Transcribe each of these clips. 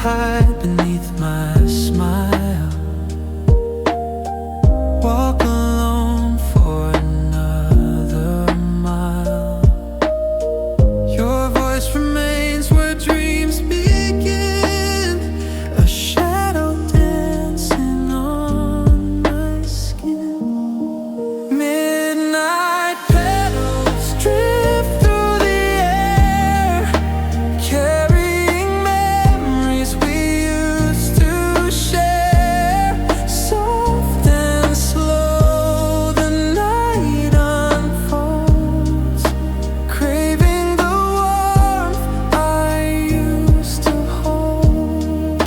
hide beneath my smile. Walk alone for another mile. Your voice remains where dreams begin, a shadow dancing on my skin. Midnight petals drift through the air, carrying memories we used to share. Soft and slow the night unfolds, craving the warmth I used to hold.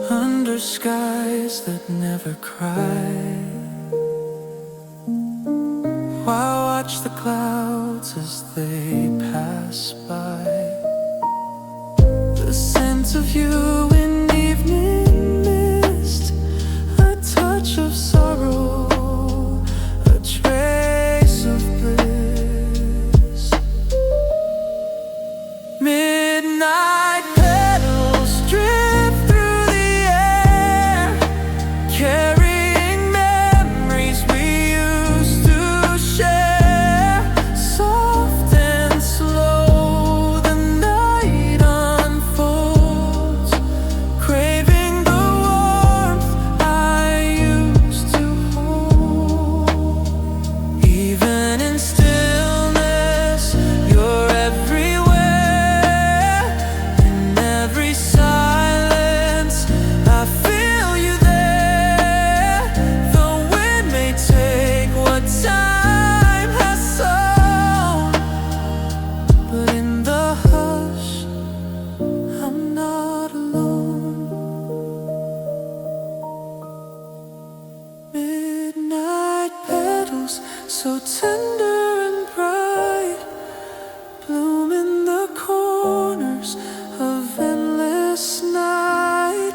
Under skies that never cry, why watch the clouds as they pass by? The scent of you in evening mist, a touch of sorrow, a trace of bliss. Midnight petals drift through the air, carrying memories we used to share. Soft and slow the night unfolds, craving the warmth I used to hold. Even in stillness, you're everywhere. In every silence, I feel you there. The wind may take what time has sown, but in the hush, I'm not alone. Midnight petals, so tender and bright, bloom in the corners of endless night.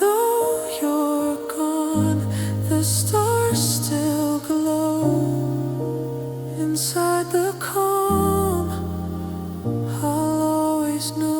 Though you're gone, the stars still glow. Inside the calm, I'll always know.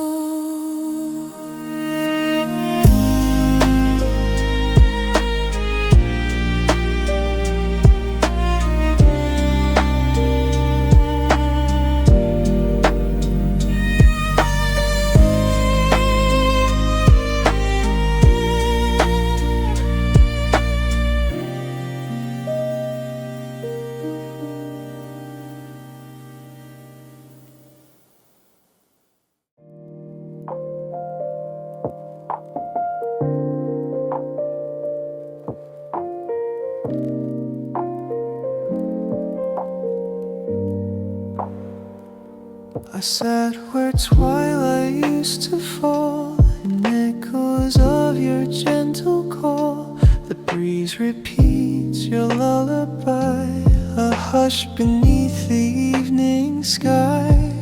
I sat where twilight used to fall, and echoes of your gentle call. The breeze repeats your lullaby, a hush beneath the evening sky.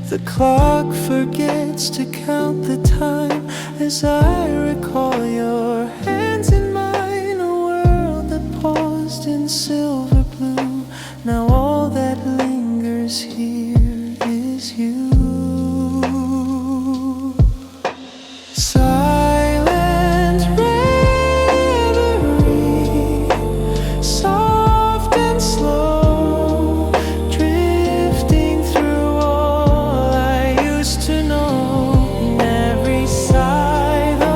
The clock forgets to count the time as I recall your hands in mine, a world that paused in silver blue. Now all that lingers here is you. Silent reverie, soft and slow, drifting through all I used to know. In every sigh the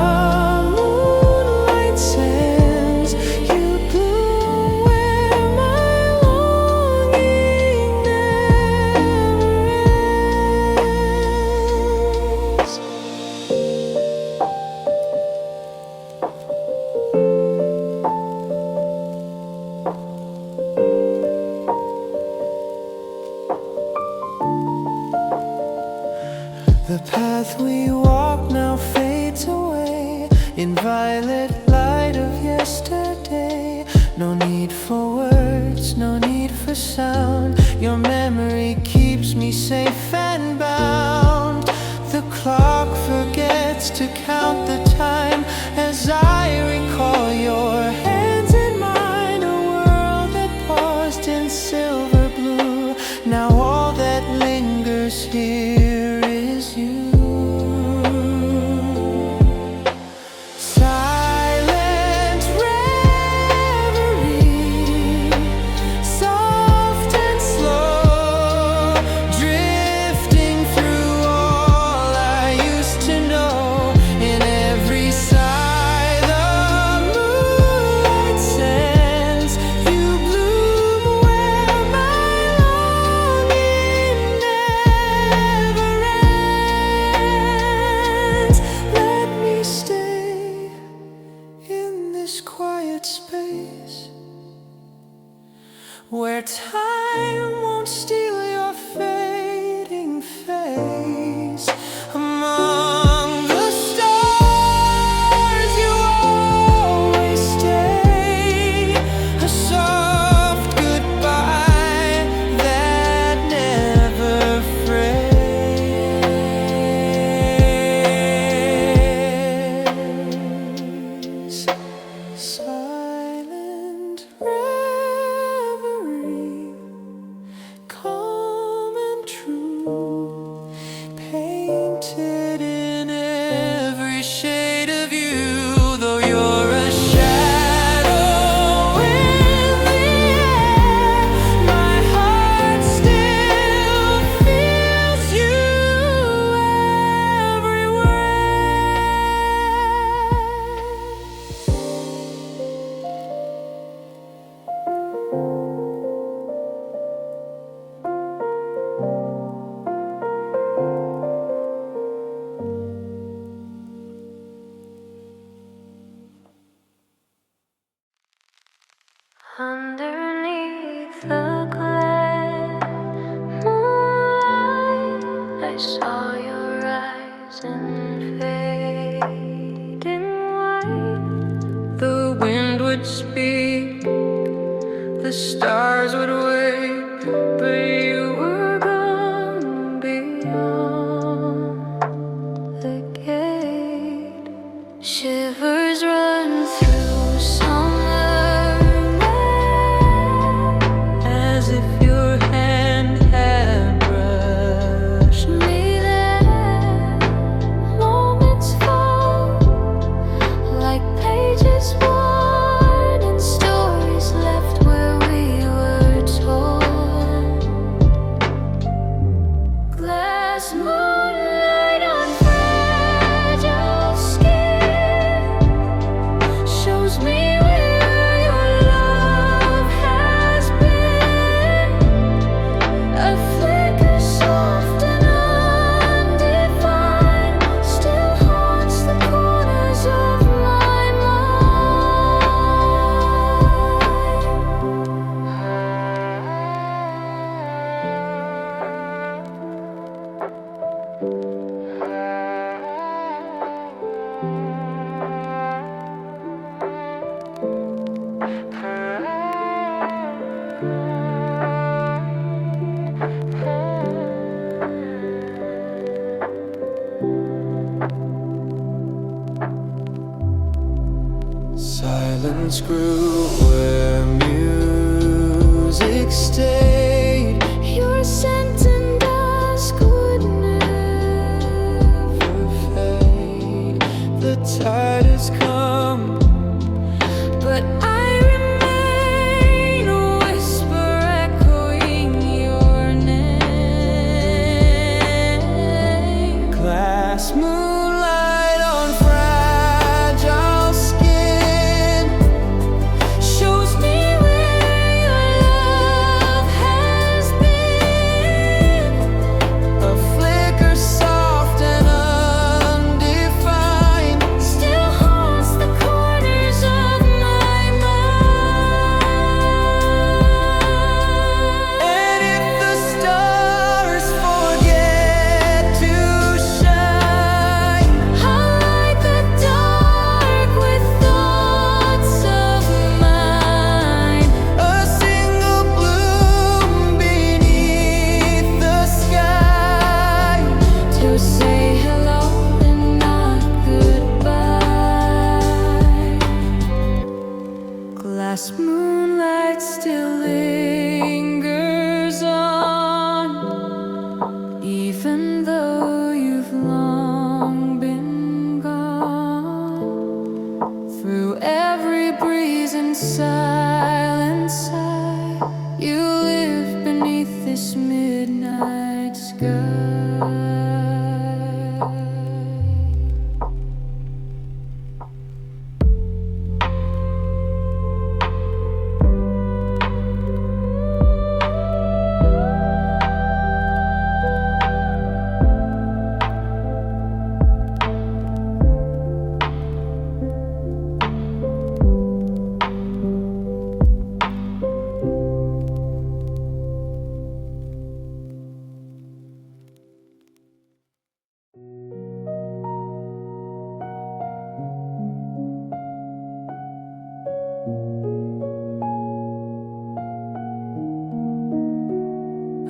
moonlight sends, you bloom where my longing never ends. The path we walk now fades away in violet light of yesterday. No need for words, no need for sound. Your memory keeps me safe and bound. The clock forgets to count the time as I recall your hands in mine, a world that paused in silver blue. Now all that lingers here is you. Silent reverie, soft and slow, drifting through all I used to know. In every sigh the moonlight sends, you bloom where my longing never ends. Let me stay in this quiet space where time won't steal your fading face. Among the stars you always stay, a soft goodbye that never frays. Silent reverie, calm and true, painted in every shade of you. Though you're a shadow in the air, my heart still feels you everywhere. Underneath the glare moonlight, I saw your eyes in fading white. The wind would speak, the stars would wait, but you were gone beyond the gate. Shivers run through summer night, as if your hand had brushed me there. Moments fall like pages worn in stories left where we were torn. Glass moonlight on fragile skin shows me where your love has been. A flicker soft and undefined still haunts the corners of my Silence grew where music stayed. Your scent and dusk would never fade. The tide has come, but I remain a whisper echoing your name. Glass moonlight on fragile skin shows me where your love this midnight sky.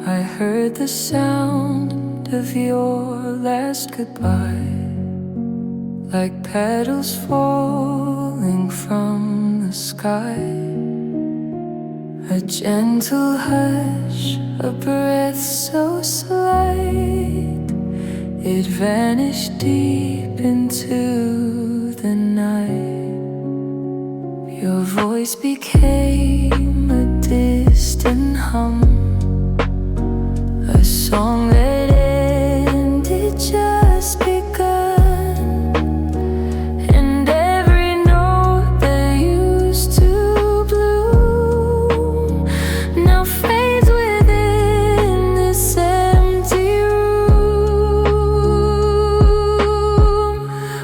I heard the sound of your last goodbye, like petals falling from the sky. A gentle hush, a breath so slight, it vanished deep into the night. Your voice became a distant hum, a song that ended just begun, and every note that used to bloom now fades within this empty room.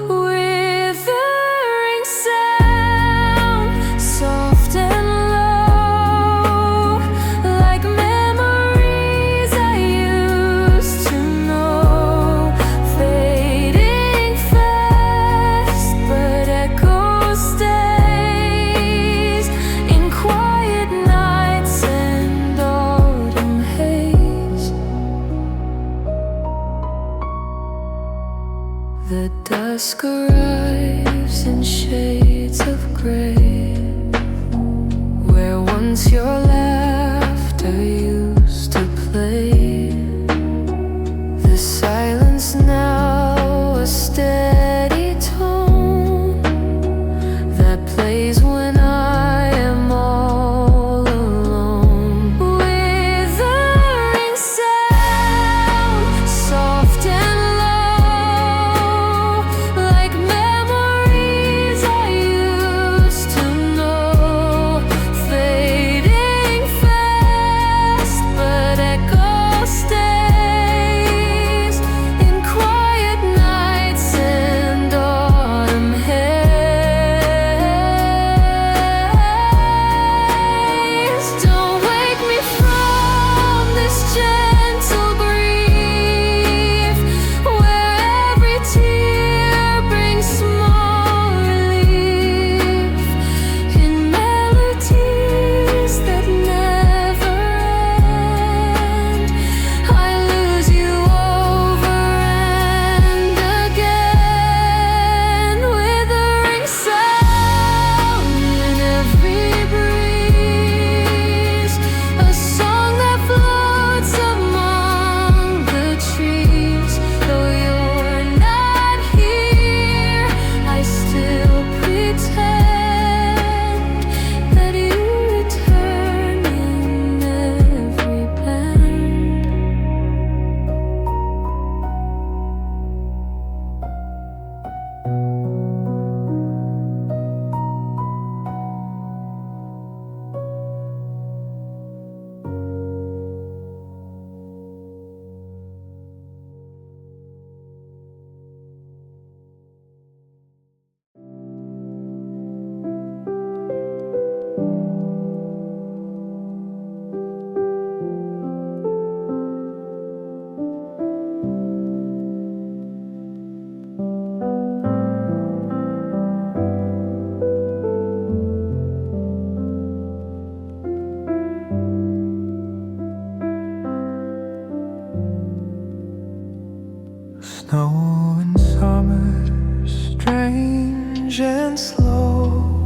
Withering sound, soft and low, like memories I used to know, fading fast, but echo stays in quiet nights and autumn haze. The dusk arrives in shades of gray, where once your laughter used to play. The silence now a steady tone that plays when I am all alone. Withering sound, soft and low, like memories I used to know, fading fast, but echo stays in quiet nights and autumn haze. Don't wake me from this gentle grief, where every tear brings small relief, in melodies that never end. I lose you over and again. Withering sound in every breeze, a song that floats among the trees. Though you're not here, I still pretend that you return in every bend. Snow in summer, strange and slow.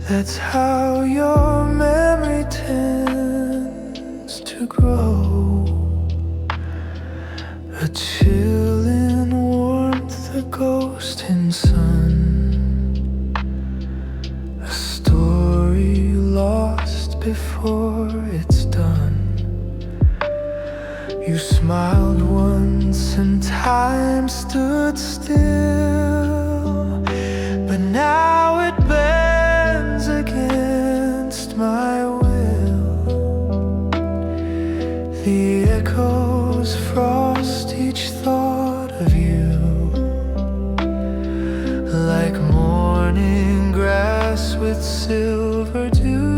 That's how your memory tends to grow. A chill in warmth, a ghost in sun, a story lost before it's done. You smiled once and time stood still, but now it bends against my will. The echoes frost each thought of you, like morning grass with silver dew.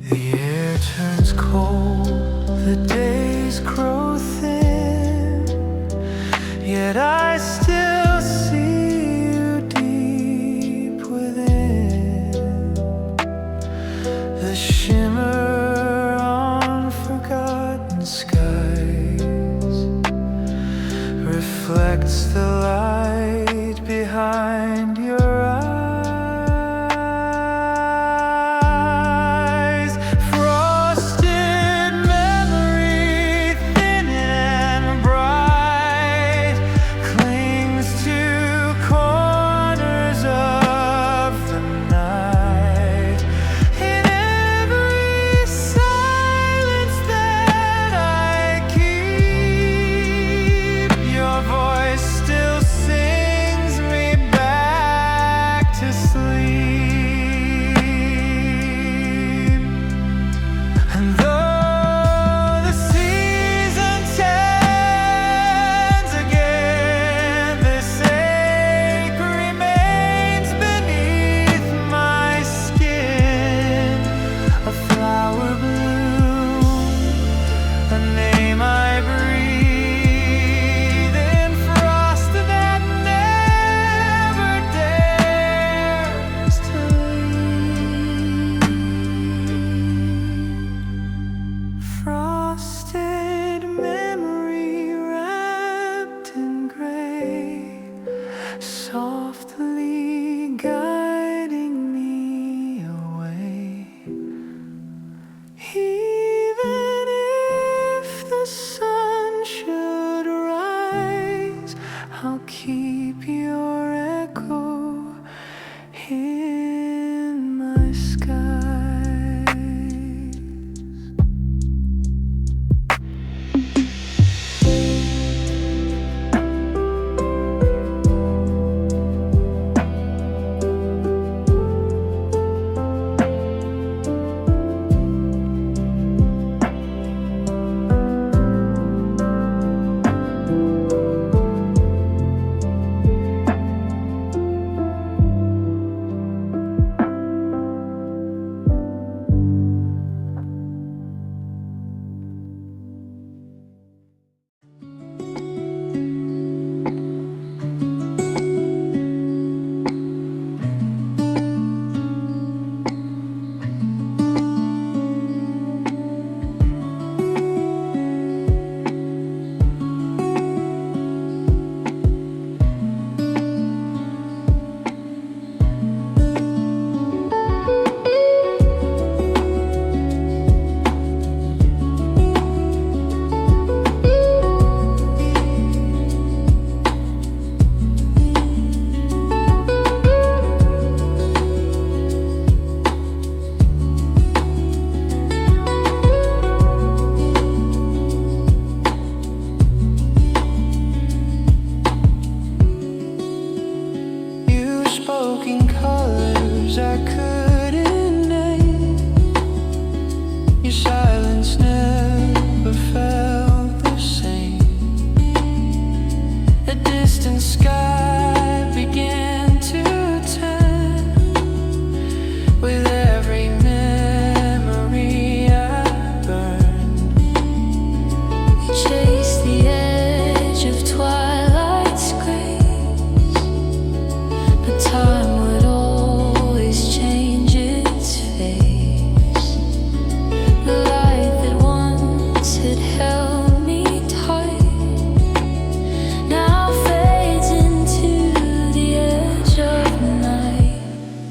The air turns cold, the days grow thin, yet I still see you deep within. The shimmer on forgotten skies reflects the light behind your eyes.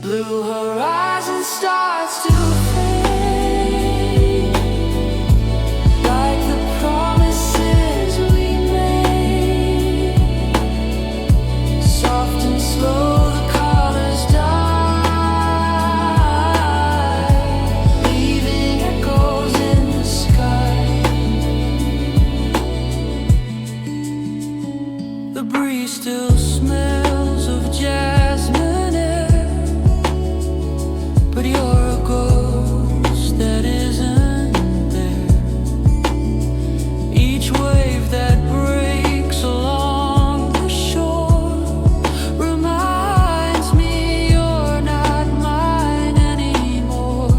Blue horizon starts to fade, like the promises we made. Soft and slow the colors die, leaving echoes in the sky. The breeze still smells of jasmine air, but you're a ghost that isn't there. Each wave that breaks along the shore reminds me you're not mine anymore.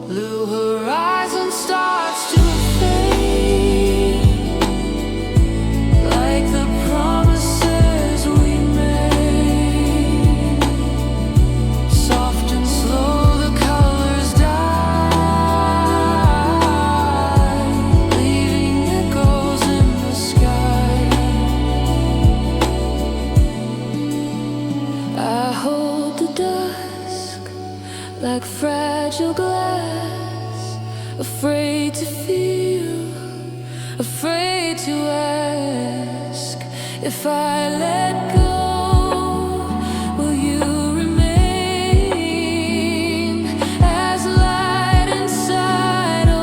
Blue horizon starts to fade, like the promises we made. Soft and slow the colors die, leaving echoes in the sky. I hold the dusk like fragile glass, afraid to feel, afraid to ask. If I let go, will you remain as light inside a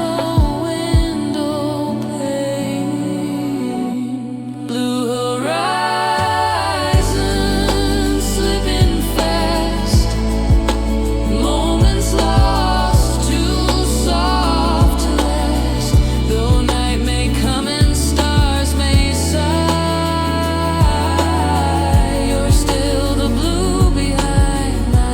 window pane? Blue horizon slipping fast, moments lost, too soft to last. Though night may come and stars may sigh, you're still the blue behind my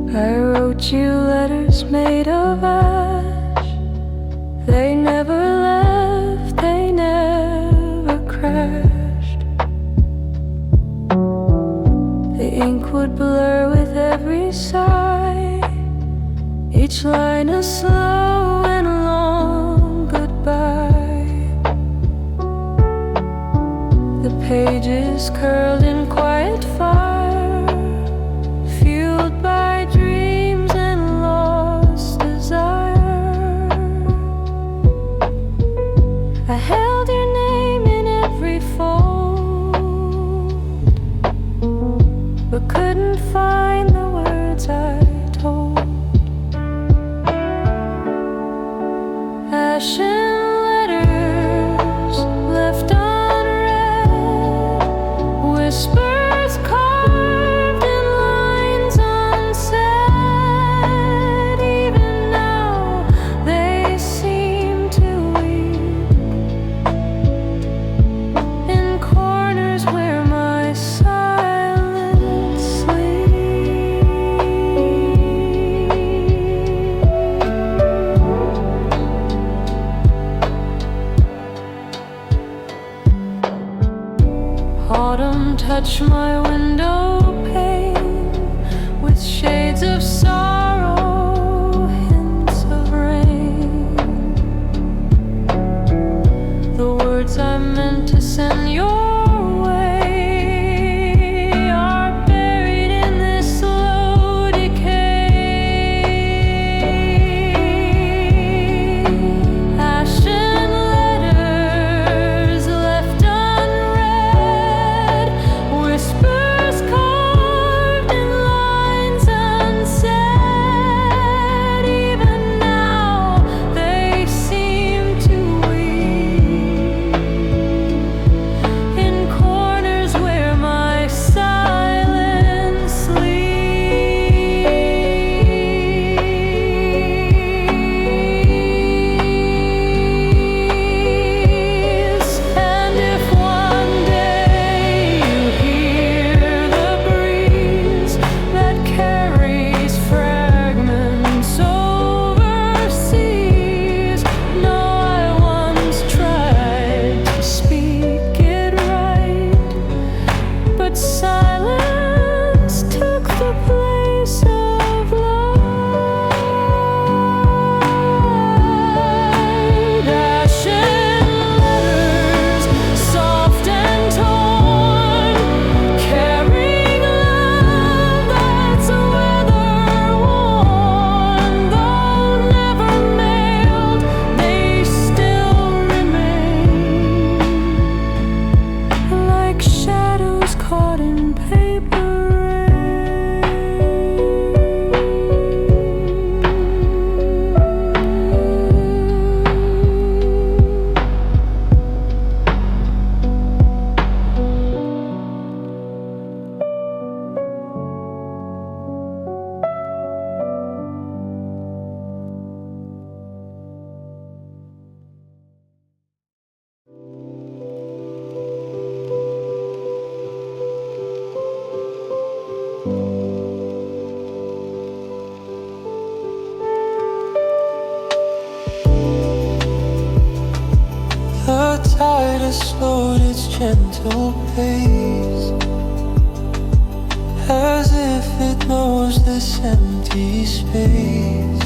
I wrote you letters made of ash. They never left, they never crashed. The ink would blur with every sigh, each line a slow and long goodbye. The pages curled in quiet fire, fueled by dreams and lost desire. I held your name in every fold, but couldn't find the words I told. Ashen letters left unread, whispers carved in lines unsaid. Even now they seem to weep in corners where my silence sleeps. Autumn touched my window pane with shades of sorrow, hints of rain. The words I meant to send your way are buried in this slow decay. Ashen letters left unread, whispers call has slowed its gentle pace, as if it knows this empty space,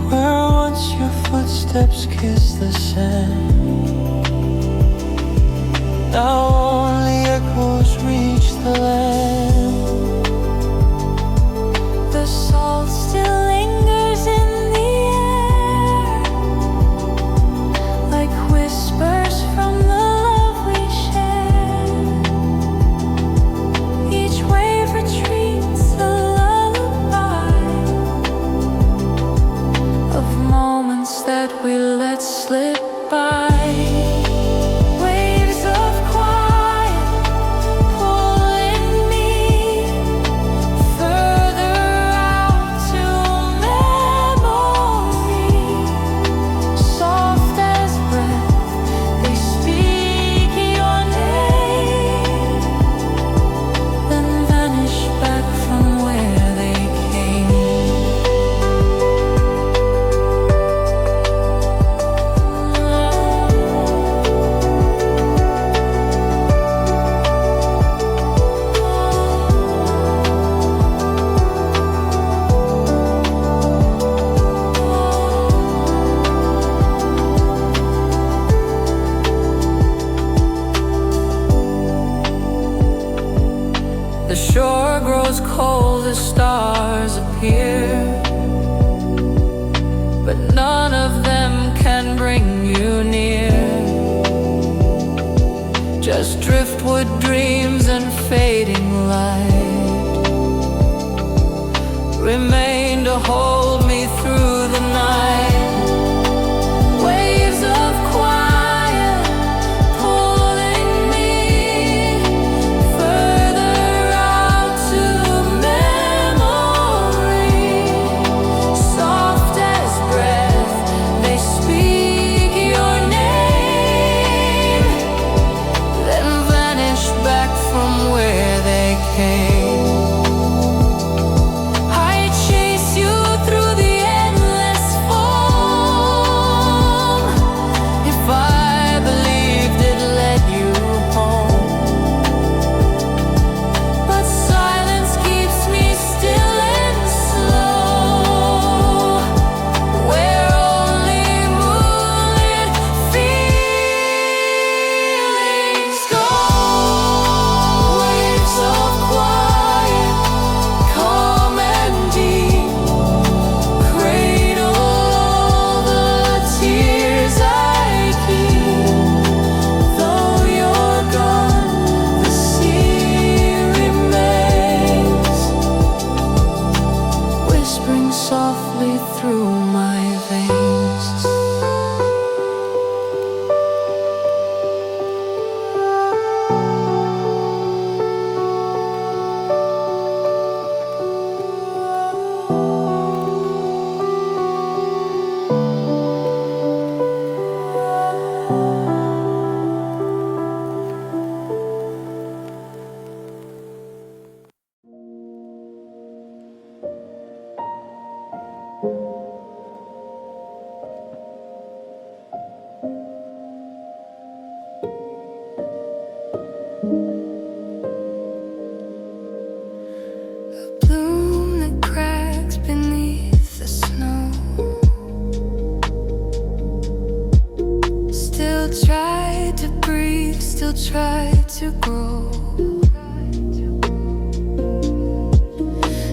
where once your footsteps kissed the sand. Now only echoes reach the land. The salt still lingers in the air, like whispers from the love we share. Each wave retreats a lullaby of moments that we let slip by. The shore grows cold as stars appear, but none of them can bring you near. Just driftwood dreams and fading light remain to hold me through the night. Waves of quiet pulling me further out to memory. Soft as breath, they speak your name, then vanish back from where they came. Softly through my veins. Bloom that cracks beneath the snow, still tried to breathe, still tried to grow.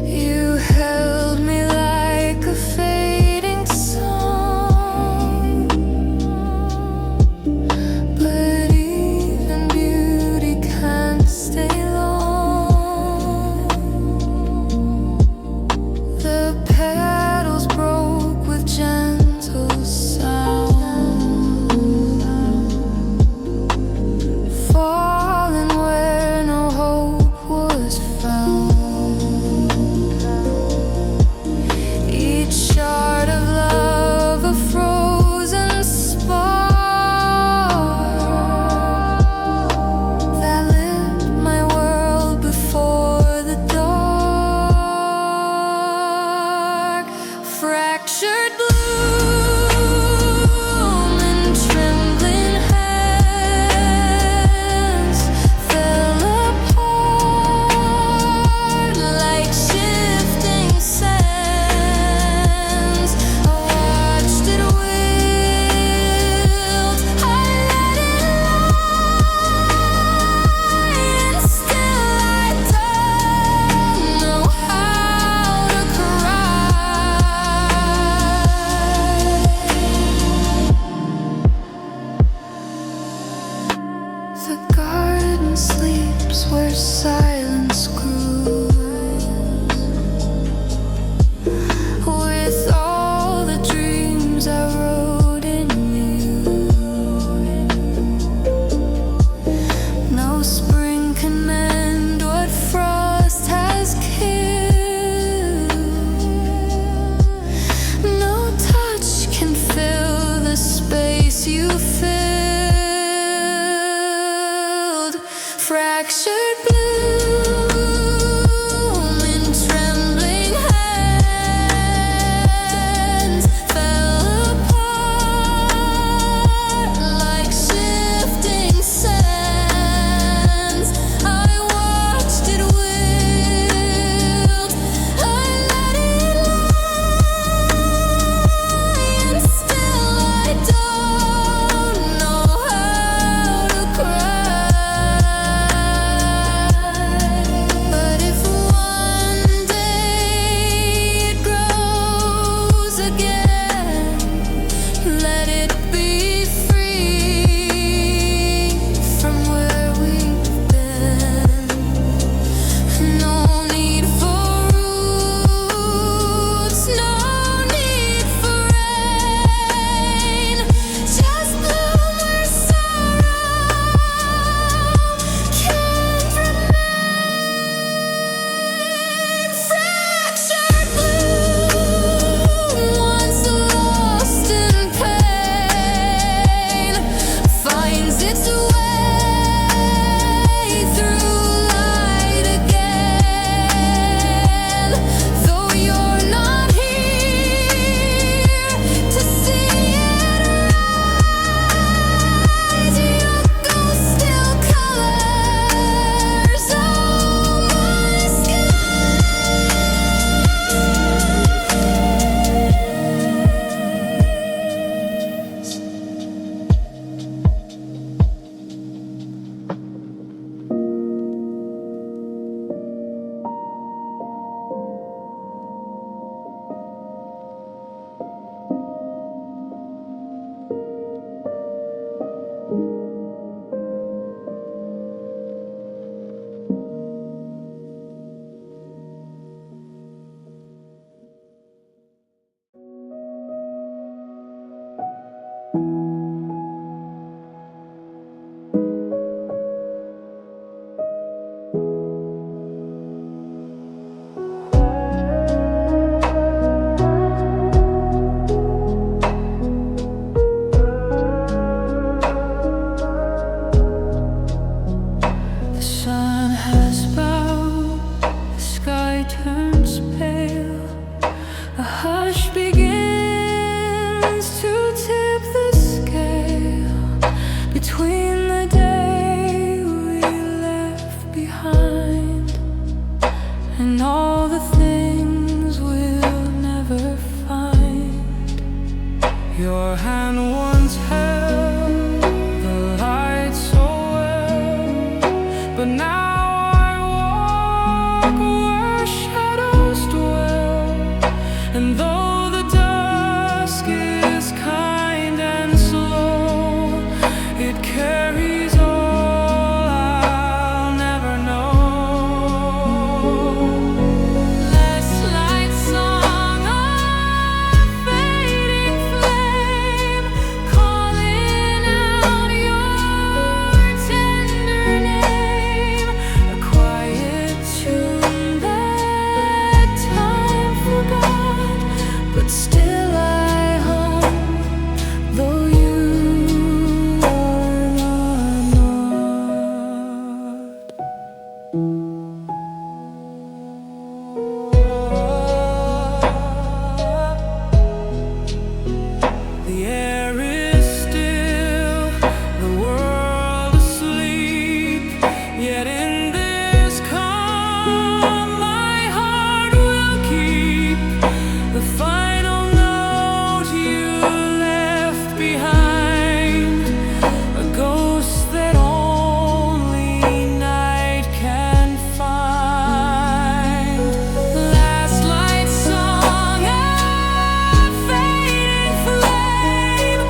You held me like a fading song, but even beauty can't stay long. The petals broke with gentle sound, falling where you filled. Fractured bloom in trembling hands fell apart like shifting sands. I watched it wilt, I let it lie, and still I don't know how to cry. But if one day it grows again, let it be free from where we've been. No need for roots, no need for rain. Just bloom where sorrow can't remain. Fractured bloom, once lost in pain, finds its way through light again. Though you're not here to see it rise, your ghost still colors all my The sun has bowed, the sky turns pale. A hush begins to tip the scale between the day we left behind and all the things we'll never find. Your hand once held the light so well, but now I walk where shadows dwell. And though the dusk is kind and slow, it carries all I'll never know. Last night's song of fading flame, calling out your tender name. A quiet tune that time forgot, but still I hum, though you are not. The air is still, the world asleep, yet in this calm my heart will keep the final note you left behind, a ghost that only night can find. Last light song of fading flame,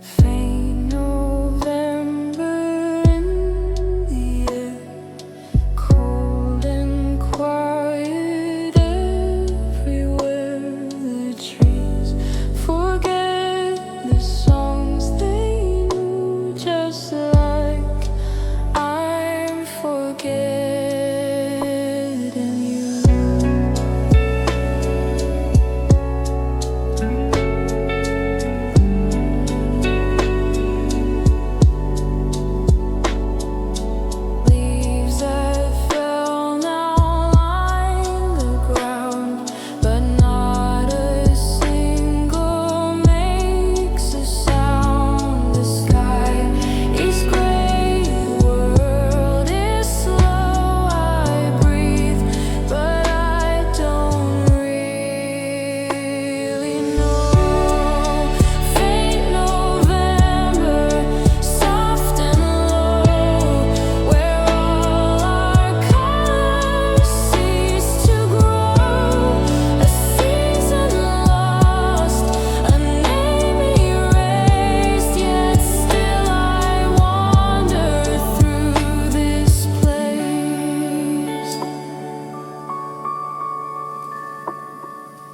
Faint November in the air, cold and quiet everywhere. The trees forget the songs they knew, just like I'm forgetting you. Leaves that fell now line the ground, but not a single makes a sound. The sky is gray, the world is slow. I breathe, but I don't really know. Faint November, soft and low, where all our colors cease to grow. A season lost, a name erased, yet still I wander through this place.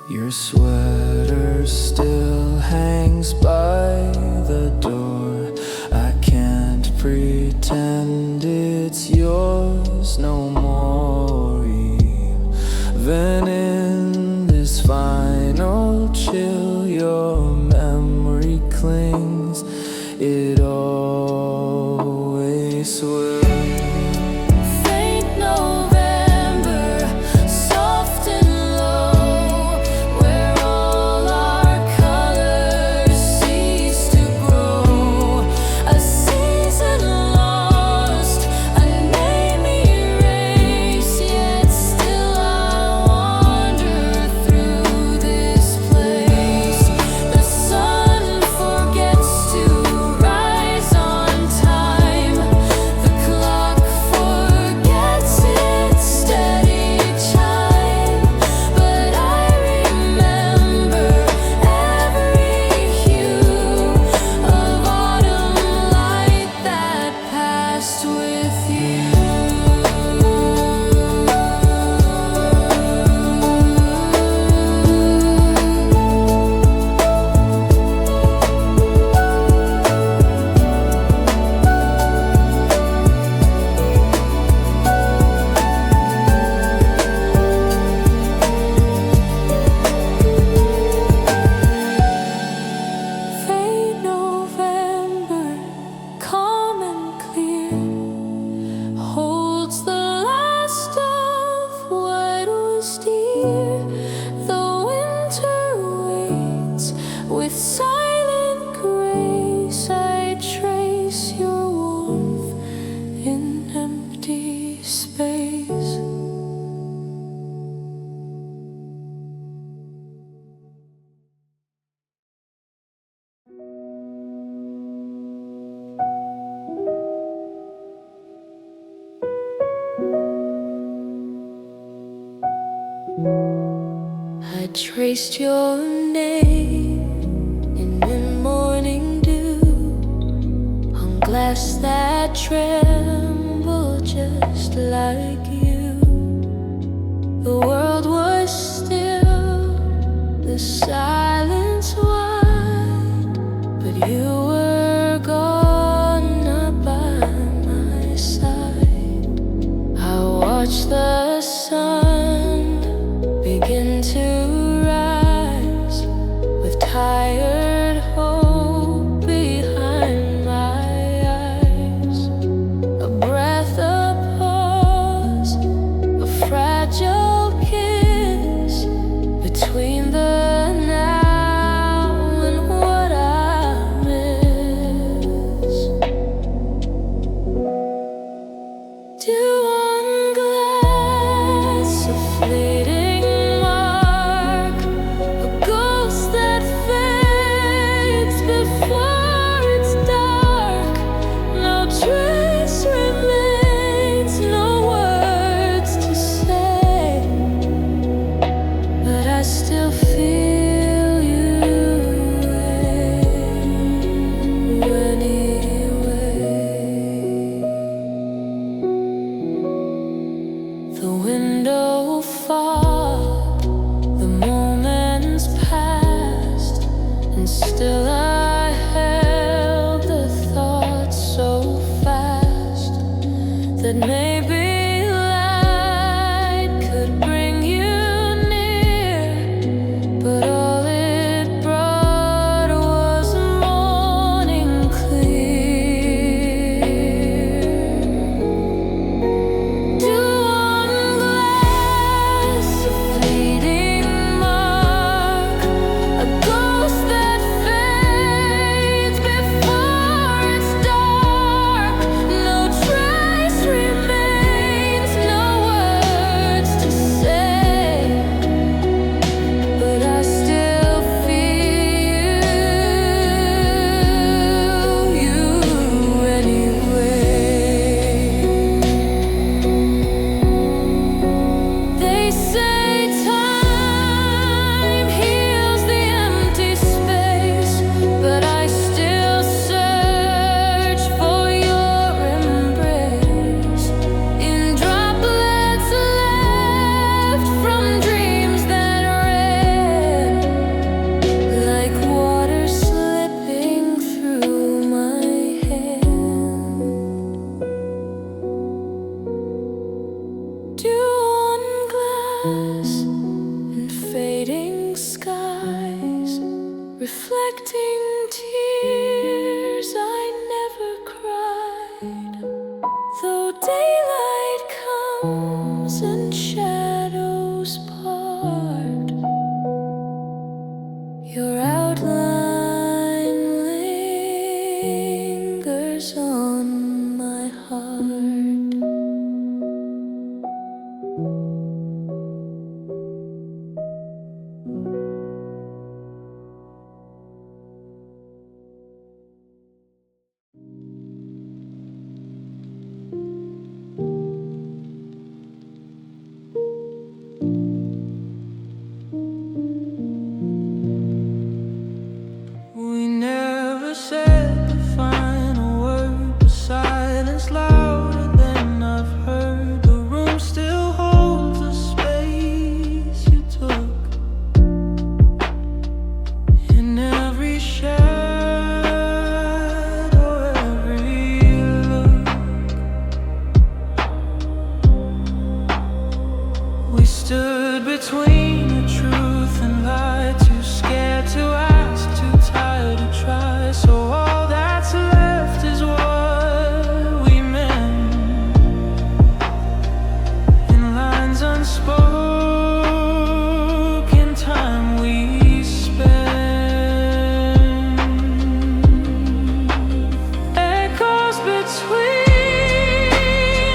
Your sweater still hangs by the door. I can't pretend it's yours no more. Even in this final chill, your memory clings. It always will. Faint November, soft and low, where all our colors cease to grow. A season lost, a name erased, yet still I wander through this place. The sun forgets to rise on time. The clock forgets its steady chime. But I remember every hue of autumn light that passed with you. Faint November, calm and clear, holds the last of what was dear. The winter waits with silent grace. I trace your warmth in empty space. I traced your name in mid-morning dew on glass that trembled just like you. The world was still, the silence wide, but you were gone, not by my side. I watched the sun begin to rise with tired hope behind my eyes. A breath, a pause, a fragile kiss between the now and what I miss. Dew on glass, a flame window far, the moments passed, and still I held the thoughts so fast that maybe light could bring you near, but all it brought was a morning clear. Do one glass a fleeting mark, a ghost that fades before it's dark. No trace remains, no words to say, but I still feel you anyway. They say time heals the empty space, but I still search for your embrace in droplets left from dreams that ran like water slipping through my hand. Do one glass and fading skies, reflecting tears I never cried. Though daylight comes and shadows part, your outline lingers on my heart. We never said the final word, but silence louder than I've heard. The room still holds the space you took. In every shadow, every look, we stood between the truth and lie, too scared to ask, too tired to try. So all that's left is what we meant, in lines unspoken, time we spent. Echoes between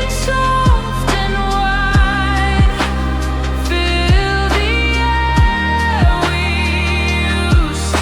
soft and white fill the air we used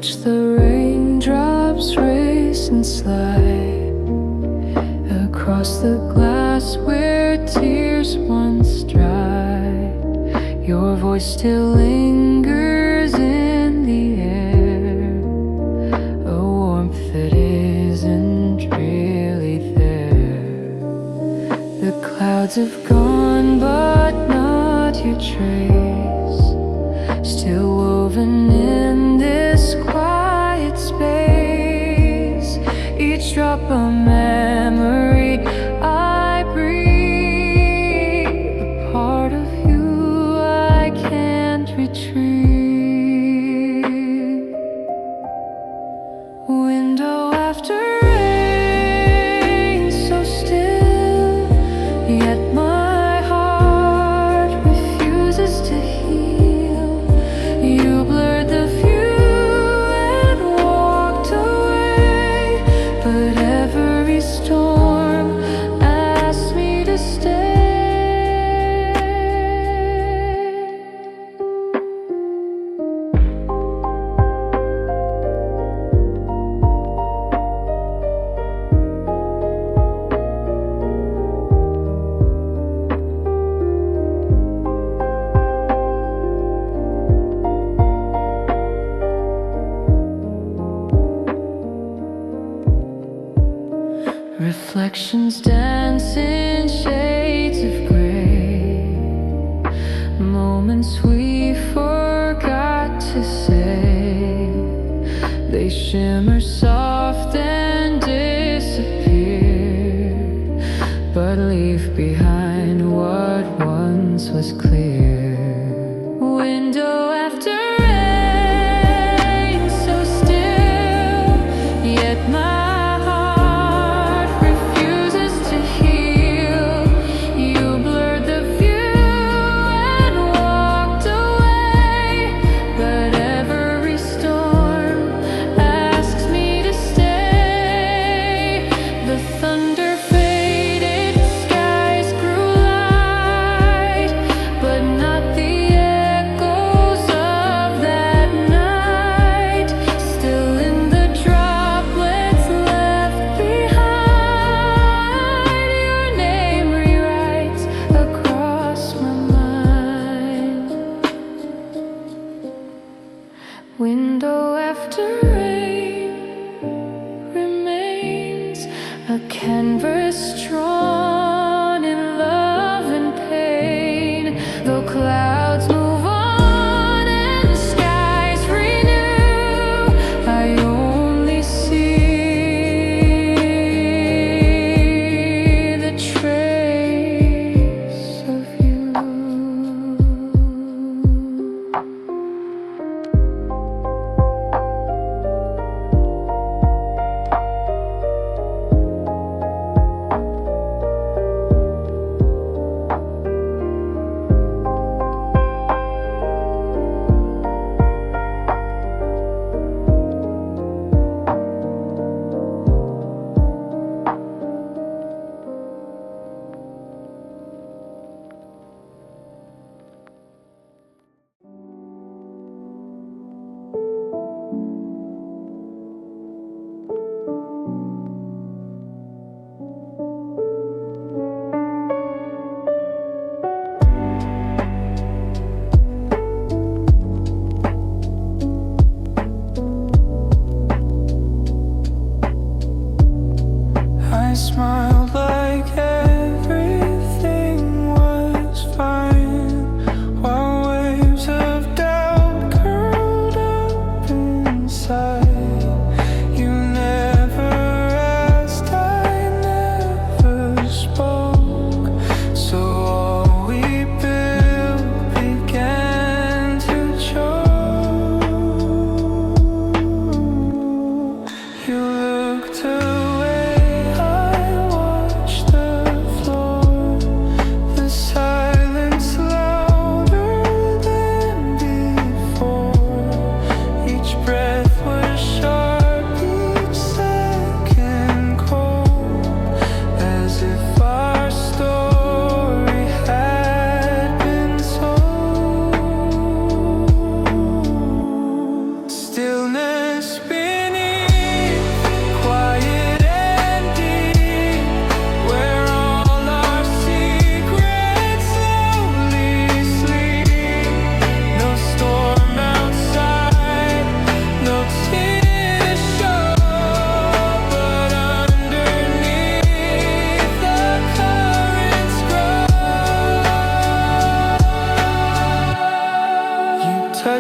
watch the raindrops race and slide across the glass where tears once dried. Your voice still lingers in the air, a warmth that isn't really there. The clouds have gone, but not your trace, still woven in this quiet space. Each drop a memory I breathe, a part of you I can't retrieve. Window after rain, so still, yet my heart refuses to heal. You blurred the view and walked away, but every storm asked me to stay. Reflections dance in shades of gray, moments we forgot to say. They shimmer soft and disappear, but leave behind what once was clear. Window after rain, so still, yet my skies grew light, but not the echoes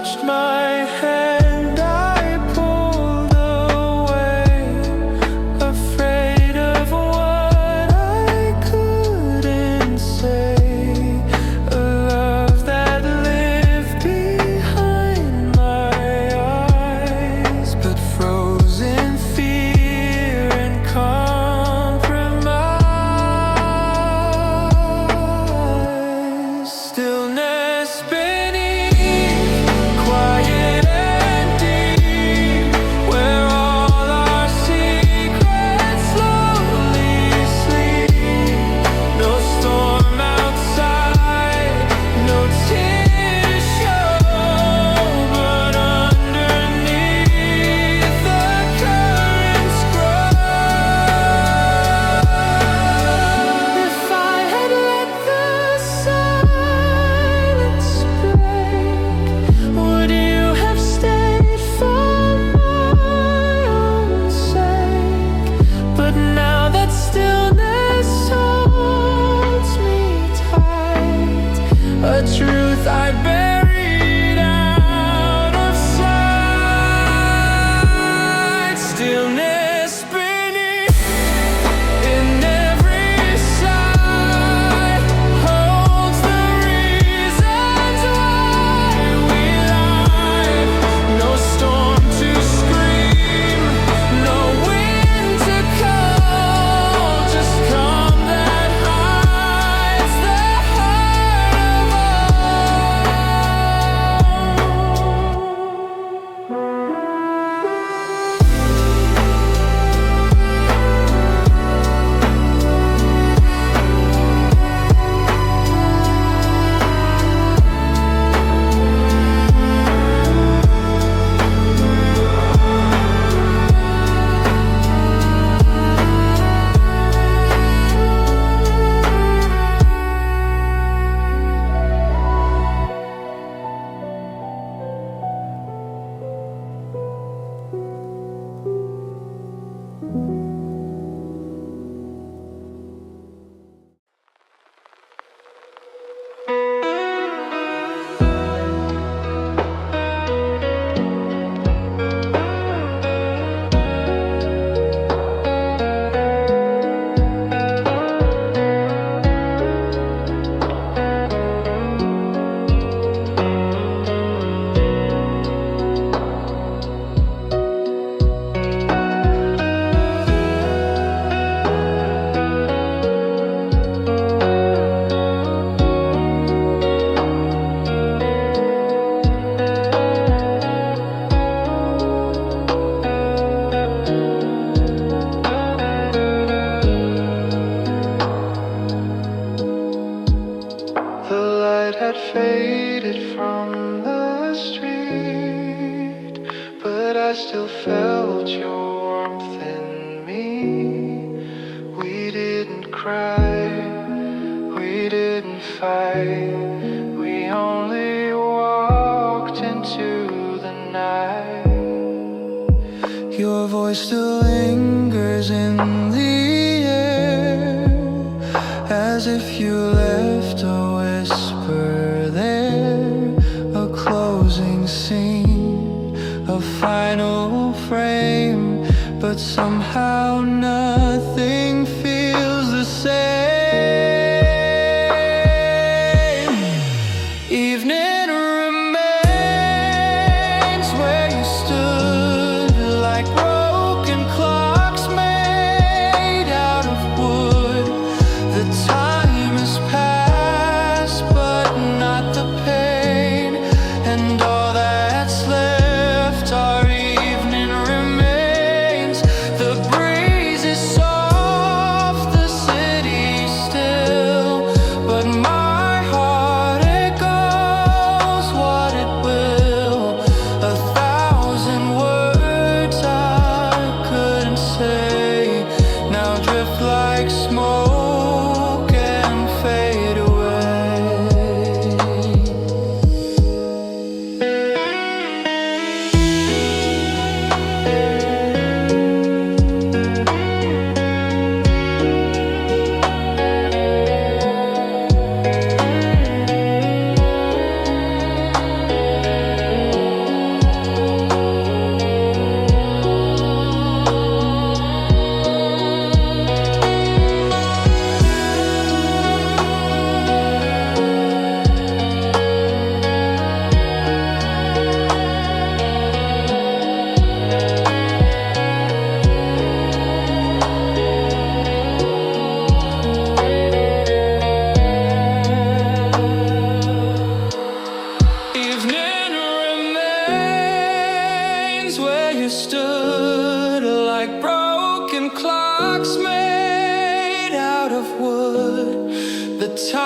touched my hand, I pulled away, afraid of what I couldn't say, a love that lived behind my eyes, but froze in fear and compromise. Stillness beneath, quiet and deep, where all our secrets slowly sleep. No storm outside, no tears show, but underneath the currents grow. If I had let the silence break, would you have stayed for my own sake? But now that stillness holds me tight, a truth I buried out of sight. Stillness beneath, in every sigh, holds the reasons why we lie. No storm to scream, no wind to call, just calm that hides the heart of all. The light had faded from the street, but I still felt your warmth in me. We didn't cry, we didn't fight, we only walked into the night. Your voice still lingers in the air, as if you left a whisper there, a closing scene, a final frame, but somehow nothing feels the same. Evening remains where you stood, like broken clocks made out of wood. The time has passed, but not the pain, and all that's left, our evening remains. The breeze is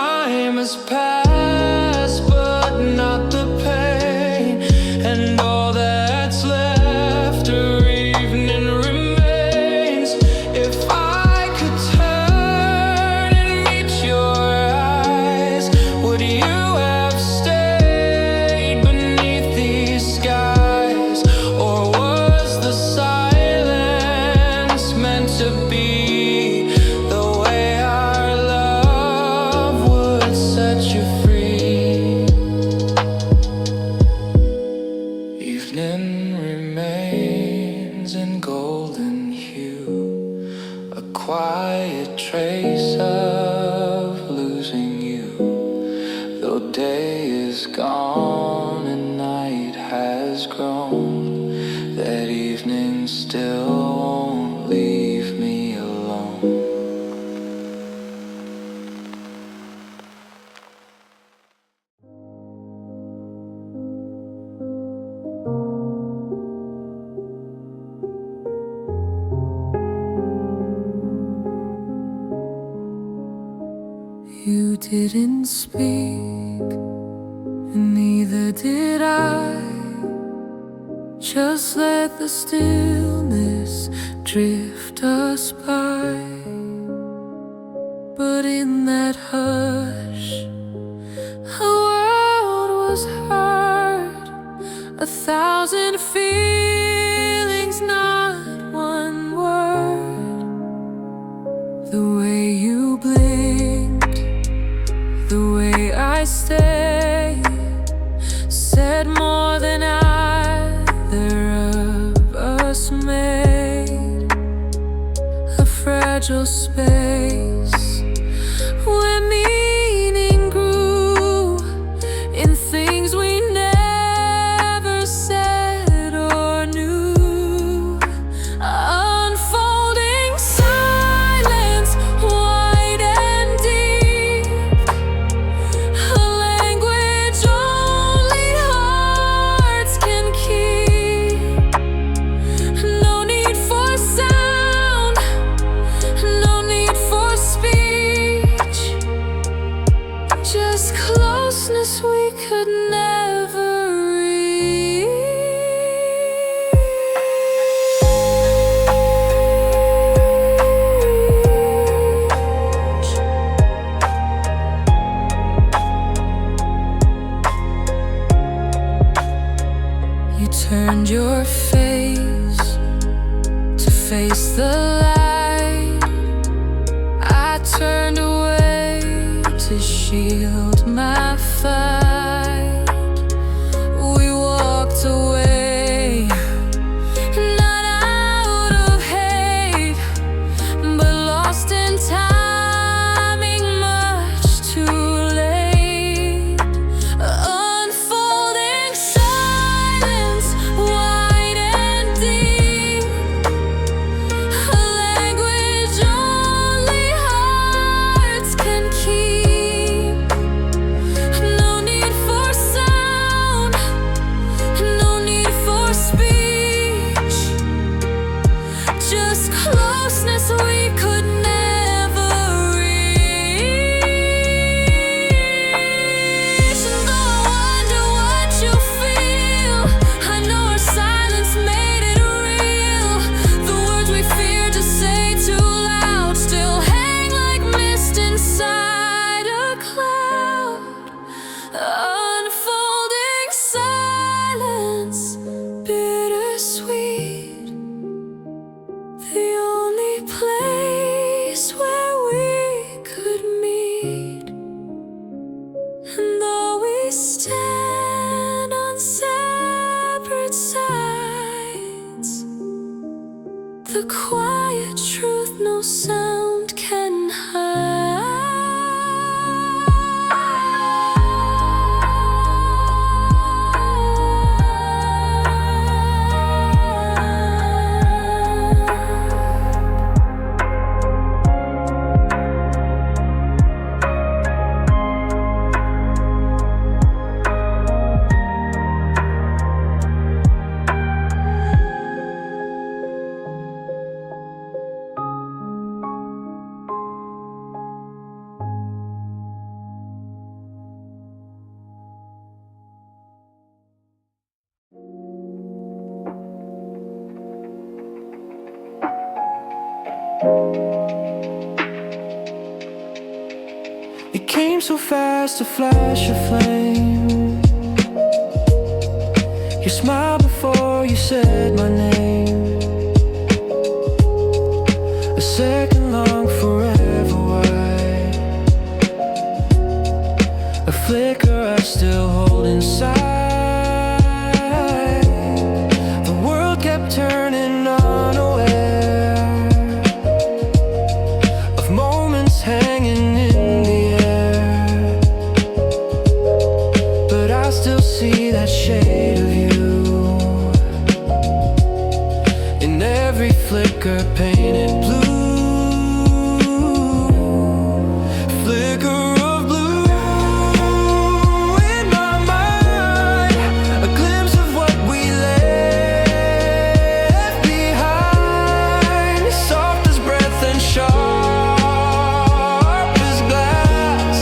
time has passed, but not the pain, and all that's left are evening remains. If I could turn and meet your eyes, would you have stayed beneath these skies? Or was the silence meant to be the way our love would set you free? Evening remains in golden hue, a quiet trace of losing you. Though day is gone and night has grown, that evening still won't leave me alone. You didn't speak, and neither did I. Just let the stillness drift us by. But in that hush, a world was heard, 1,000 feelings, not one word. The way you blinked, the way I stayed, said more than either of us made. A fragile space where meaning grew in things we never said or knew. Unfolding silence, wide and deep, a language only hearts can keep. No need for sound, no need for speech, just closeness we could never reach. You turned your face to face the light. I turned away to shield my fight. We walked away, not out of hate, but lost in timing, much too late. Unfolding silence, wide and deep, a language only hearts can keep. No need for sound, no need for speech, just closeness we could never reach. Though I wonder what you feel, I know our silence made it real. The words we fear to say too loud still hang like mist inside a cloud. Unfolding silence, bittersweet, the only place where we could meet. And though we stand on separate sides, the quiet truth no sound can hide. so fast, a flash of flame. You smiled before you said my name. A second long, forever wide. A flicker I still hold inside. The world kept turning unaware of moments hanging in the air. But I still see that shade of you in every flicker painted blue. Flicker of blue in my mind, a glimpse of what we left behind. Soft as breath and sharp as glass,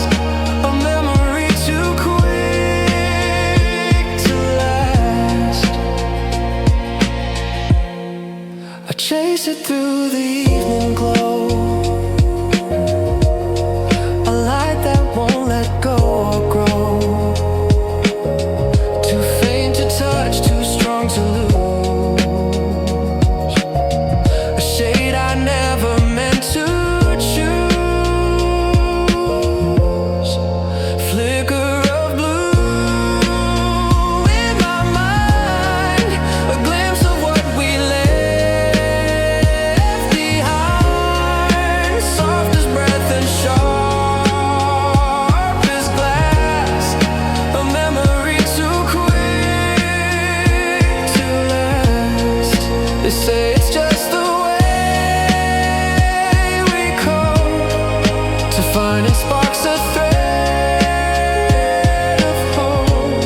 a memory too quick to last. I chase it through the evening glow, a light that won't let go or grow. Too faint to touch, too strong to lose. A shade I never meant to choose. Flicker of blue in my mind, a glimpse of what we left behind. Soft as breath and sharp as glass, a memory too quick to last. They say it's just the way we come to finding sparks of thread of hope.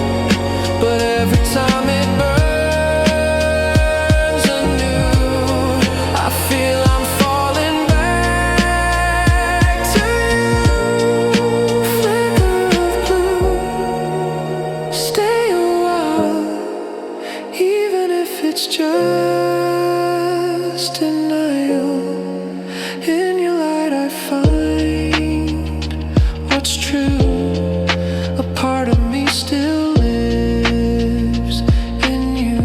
But every time it burns anew, I feel I'm falling back to you. Flicker of blue, stay a while, even if it's just denial. In your light I find what's true. A part of me still lives in you.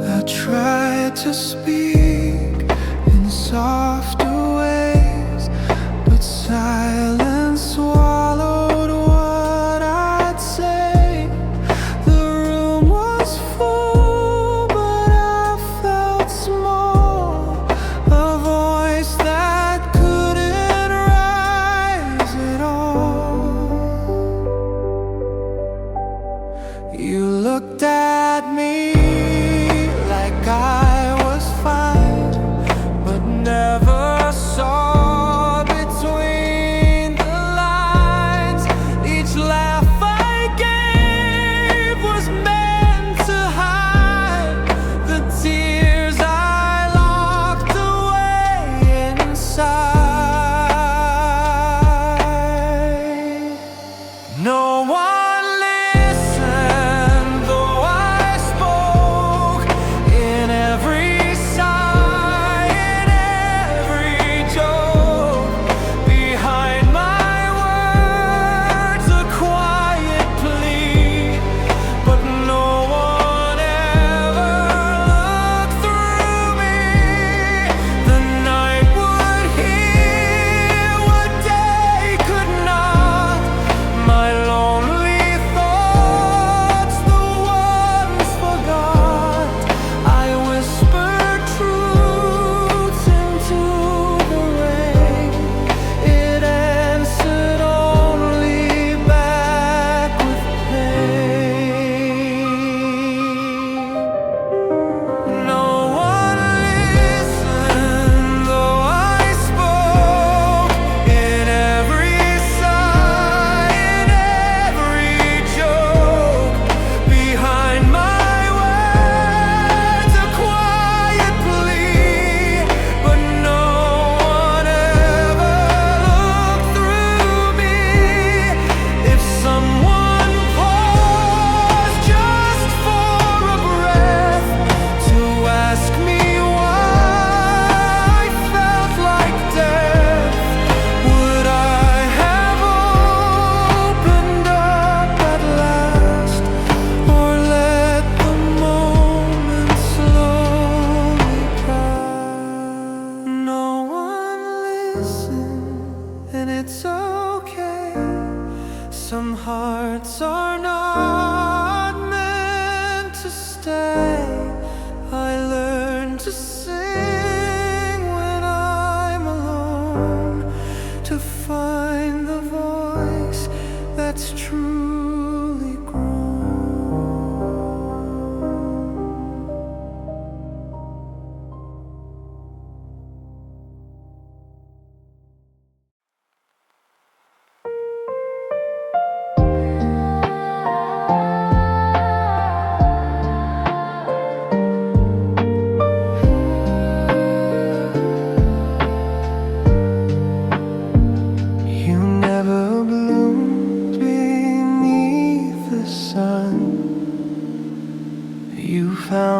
I tried to speak in softer ways, but silence swallowed what I'd say. The room was full, but I felt small. A voice that couldn't rise at all. You looked at me like I was fine, but never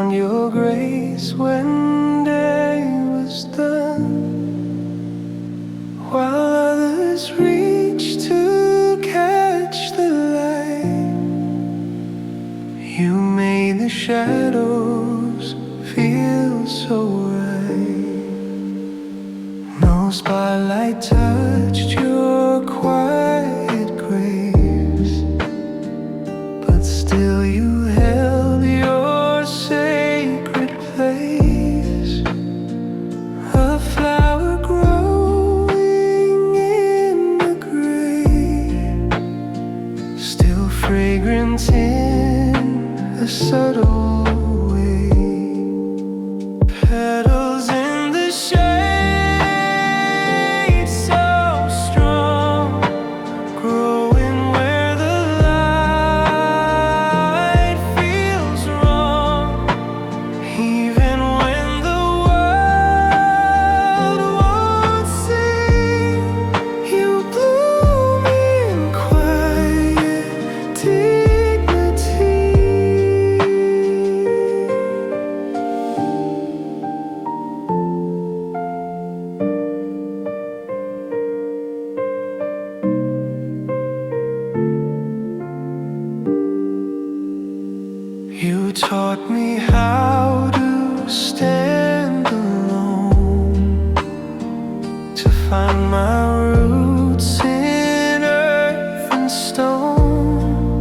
found your grace when day was done, while others reach to catch the light. You made the shadows feel so right. No spotlight touched your quiet grace, but still you held your sacred place. A flower growing in the grave, still fragrant in a subtle way. Petals in the shade, so strong, growing where the light feels wrong. Even when the world won't see, you bloom in quiet dignity. You taught me how to stand alone, to find my roots in earth and stone,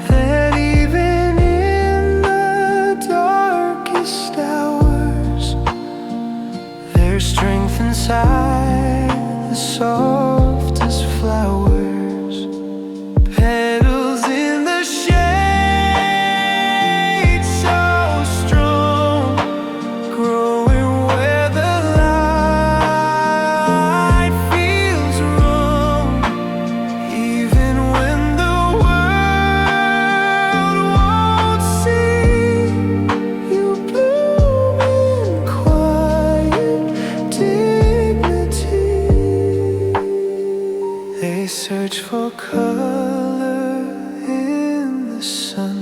that even in the darkest hours, there's strength inside the softest flowers. Petals in the shade, so strong, growing where the light feels wrong. Even when the world won't see, you bloom in quiet dignity. They search for color in the sun,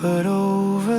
but over